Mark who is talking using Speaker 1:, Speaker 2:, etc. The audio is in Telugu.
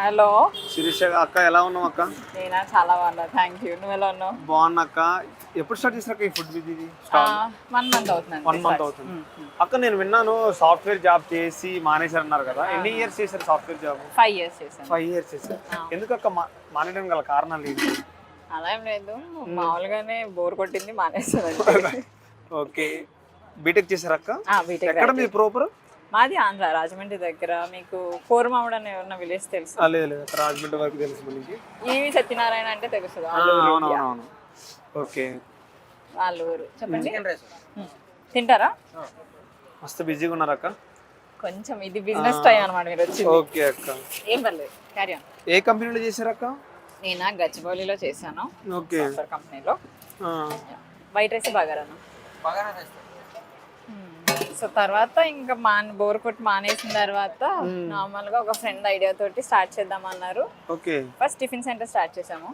Speaker 1: హలో
Speaker 2: శిరీష అక్క ఎలా ఉన్నావు అక్క?
Speaker 1: నేనా చాలా బాగున్నా, థ్యాంక్ యూ. నువ్వు ఎలా ఉన్నావు?
Speaker 2: బాగున్నా అక్క. ఎప్పుడు స్టార్ట్ చేసాక ఈ ఫుడ్ ఇది
Speaker 1: 1 మంత్ అవుతుంది.
Speaker 2: 1 మంత్ అవుతుంది. అక్క నేను విన్నాను సాఫ్ట్వేర్ జాబ్ చేసి మానేశారు అన్నారు కదా, ఎన్ని ఇయర్స్ చేశారు సాఫ్ట్వేర్ జాబ్?
Speaker 1: 5 years చేశాను.
Speaker 2: 5 ఇయర్స్ చేశారు. ఎందుకు అక్క మానేయడం గల కారణాలు ఏంటి?
Speaker 1: అలా ఏం లేదు, మామూలుగానే బోర్ కొట్టింది మానేస్తాను.
Speaker 2: ఓకే, బీటెక్ చేశారు అక్క?
Speaker 1: బీటెక్.
Speaker 2: ఎక్కడ మీ ప్రాపర్?
Speaker 1: మాది ఆంధ్ర, రాజమండ్రి దగ్గర. మీకు కోరమామిడి అనే ఉన్న విలేజ్ తెలుసు?
Speaker 2: లేదు లేదు, రాజమండ్రి వరకు తెలుసు మనకి.
Speaker 1: ఈవి సత్యనారాయణ అంటే తెలుసు?
Speaker 2: అవునవునవును. ఓకే,
Speaker 1: వాళ్ళ ఊరు. చెప్పండి. తింటారా?
Speaker 2: మస్తు బిజీగా ఉన్నారు అక్క.
Speaker 1: కొంచెం ఇది బిజినెస్ టైం అనమాట మీరు వచ్చింది.
Speaker 2: ఓకే అక్క,
Speaker 1: ఏం పర్లేదు, క్యారీ ఆన్.
Speaker 2: ఏ కంపెనీలో చేశారు అక్క?
Speaker 1: నేనా గచ్చిబౌలిలో చేశాను,
Speaker 2: ఓకే,
Speaker 1: సాఫ్ట్వేర్ కంపెనీలో. వైట్ రైస్ బాగారాను. సో తర్వాత ఇంకా బోర్ కొట్టి మానేసిన తర్వాత నార్మల్ గా ఒక ఫ్రెండ్ ఐడియా తోటి స్టార్ట్ చేద్దాం అన్నారు.
Speaker 2: Okay,
Speaker 1: first tiffin centre start చేసాము.